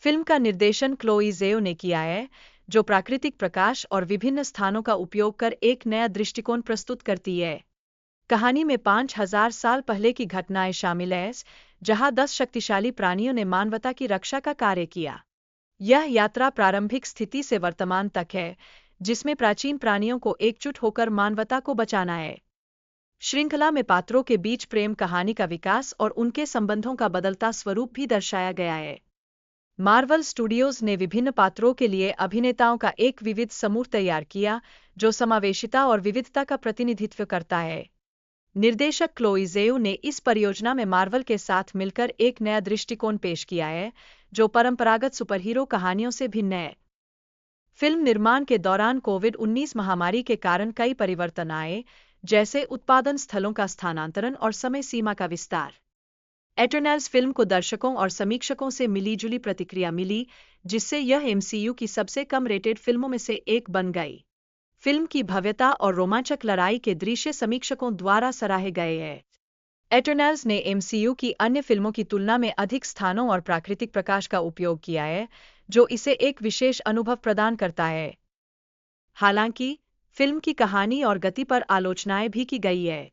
Film का निर्देशन Chloe ज़ेओ ने किया है, जो प्राकृतिक प्रकाश और विभिन्न स्थानों का उपयोग कर एक नया दृष्टिकोण प्रस्तुत करती है। कहानी में 5000 साल पहले की घटनाएं शामिल हैं, जहां 10 शक्तिशाली प्राणियों ने मानवता की रक्षा का कार्य किया। यह यात्रा प्रारंभिक स्थिति से वर्तमान तक है, जिसमें प्राचीन प्राणियों को एकजुट होकर मानवता को बचाना है। श्रृंखला में पात्रों के बीच प्रेम कहानी का विकास और उनके संबंधों का बदलता स्वरूप भी दर्शाया गया है। मार्वल स्टूडियोज ने विभिन्न पात्रों के लिए अभिनेताओं का एक विविध समूह तैयार किया, जो समावेशिता और विविधता का प्रतिनिधित्व करता है। निर्देशक क्लोई ज़ेओ ने इस परियोजना में मार्वल के साथ मिलकर एक नया दृष्टिकोण पेश किया है, जो परंपरागत सुपरहीरो कहानियों से भिन्न है। फिल्म निर्माण के दौरान कोविड-19 महामारी के कारण कई परिवर्तन आए, जैसे उत्पादन स्थलों का स्थानांतरण और समय सीमा का विस्तार। एटर्नल्स फिल्म को दर्शकों और समीक्षकों से मिलीजुली प्रतिक्रिया मिली, जिससे यह एमसीयू की सबसे कम रेटेड फिल्मों में से एक बन गई। फिल्म की भव्यता और रोमांचक लड़ाई के दृश्य समीक्षकों द्वारा सराहे गए हैं। एटर्नल्स ने एमसीयू की अन्य फिल्मों की तुलना में अधिक स्थानों और प्राकृतिक प्रकाश का उपयोग किया है, जो इसे एक विशेष अनुभव प्रदान करता है। हालांकि, फिल्म की कहानी और गति पर आलोचनाएं भी की गई है।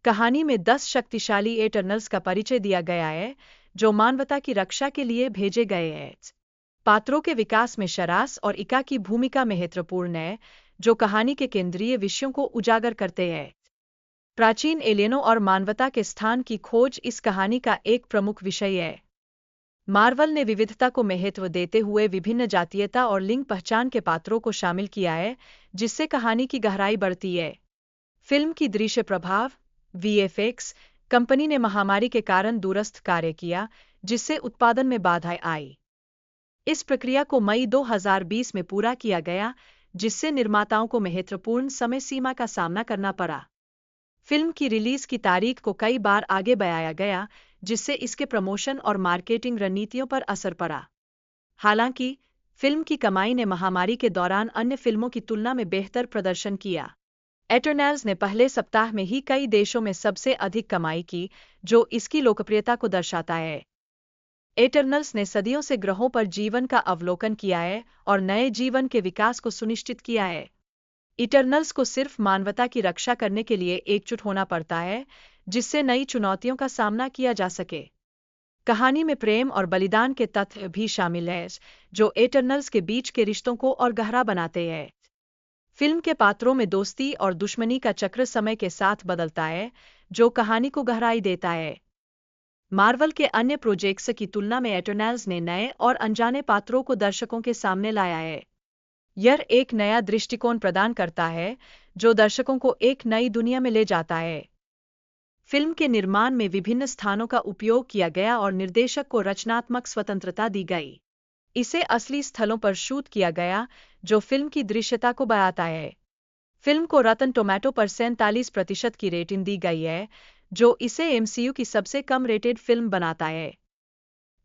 कहानी में 10 शक्तिशाली एटर्नल्स का परिचय दिया गया है, जो मानवता की रक्षा के लिए भेजे गए हैं। पात्रों के विकास में शरास और इका की भूमिका महत्वपूर्ण है, जो कहानी के केंद्रीय विषयों को उजागर करते हैं। प्राचीन एलियनों और मानवता के स्थान की खोज इस कहानी का एक प्रमुख विषय है। मार्वल ने विविधता को महत्व देते हुए विभिन्न जातीयता और लिंग पहचान के पात्रों को शामिल किया है, जिससे कहानी की गहराई बढ़ती है। फिल्म की दृश्य प्रभाव वीएफएक्स कंपनी ने महामारी के कारण दूरस्थ कार्य किया, जिससे उत्पादन में बाधाएं आई। इस प्रक्रिया को मई 2020 में पूरा किया गया, जिससे निर्माताओं को महत्वपूर्ण समय सीमा का सामना करना पड़ा। फिल्म की रिलीज की तारीख को कई बार आगे बढ़ाया गया, जिससे इसके प्रमोशन और मार्केटिंग रणनीतियों पर असर पड़ा। हालांकि, फिल्म की कमाई ने महामारी के दौरान अन्य फिल्मों की तुलना में बेहतर प्रदर्शन किया। एटर्नल्स ने पहले सप्ताह में ही कई देशों में सबसे अधिक कमाई की, जो इसकी लोकप्रियता को दर्शाता है। एटर्नल्स ने सदियों से ग्रहों पर जीवन का अवलोकन किया है और नए जीवन के विकास को सुनिश्चित किया है। इटर्नल्स को सिर्फ मानवता की रक्षा करने के लिए एकजुट होना पड़ता है, जिससे नई चुनौतियों का सामना किया जा सके। कहानी में प्रेम और बलिदान के तत्व भी शामिल हैं, जो एटर्नल्स के बीच के रिश्तों को और गहरा बनाते हैं। फिल्म के पात्रों में दोस्ती और दुश्मनी का चक्र समय के साथ बदलता है, जो कहानी को गहराई देता है। मार्वल के अन्य प्रोजेक्ट्स की तुलना में एटर्नल्स ने नए और अनजाने पात्रों को दर्शकों के सामने लाया है। यह एक नया दृष्टिकोण प्रदान करता है, जो दर्शकों को एक नई दुनिया में ले जाता है। फिल्म के निर्माण में विभिन्न स्थानों का उपयोग किया गया और निर्देशक को रचनात्मक स्वतंत्रता दी गई। इसे असली स्थलों पर शूट किया गया, जो फिल्म की दृश्यता को बढ़ाता है। फिल्म को रॉटन टोमेटो पर 47% की रेटिंग दी गई है, जो इसे एमसीयू की सबसे कम रेटेड फिल्म बनाता है।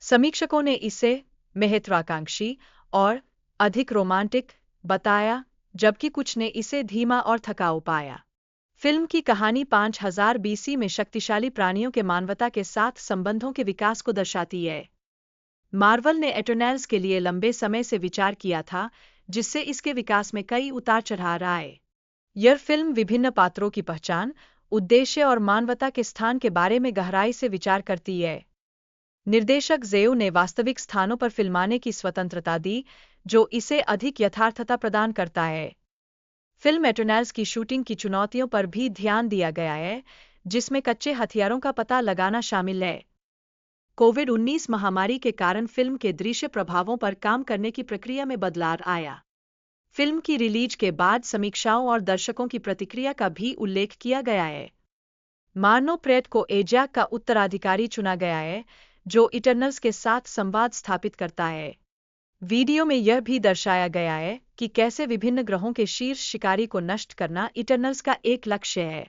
समीक्षकों ने इसे महत्वाकांक्षी और अधिक रोमांटिक बताया, जबकि कुछ ने इसे धीमा और थकाऊ पाया। फिल्म की कहानी 5000 बीसी में शक्तिशाली प्राणियों के मानवता के साथ संबंधों के विकास को दर्शाती है। मार्वल ने एटर्नल्स के लिए लंबे समय से विचार किया था, जिससे इसके विकास में कई उतार चढ़ाव आए। यह फिल्म विभिन्न पात्रों की पहचान, उद्देश्य और मानवता के स्थान के बारे में गहराई से विचार करती है। निर्देशक ज़ेओ ने वास्तविक स्थानों पर फिल्माने की स्वतंत्रता दी, जो इसे अधिक यथार्थता प्रदान करता है। फिल्म एटर्नल्स की शूटिंग की चुनौतियों पर भी ध्यान दिया गया है, जिसमें कच्चे हथियारों का पता लगाना शामिल है। कोविड-19 महामारी के कारण फिल्म के दृश्य प्रभावों पर काम करने की प्रक्रिया में बदलाव आया। फिल्म की रिलीज के बाद समीक्षाओं और दर्शकों की प्रतिक्रिया का भी उल्लेख किया गया है। मार्नो प्रेट को एजैक का उत्तराधिकारी चुना गया है, जो इटर्नल्स के साथ संवाद स्थापित करता है। वीडियो में यह भी दर्शाया गया है कि कैसे विभिन्न ग्रहों के शीर्ष शिकारी को नष्ट करना इटर्नल्स का एक लक्ष्य है।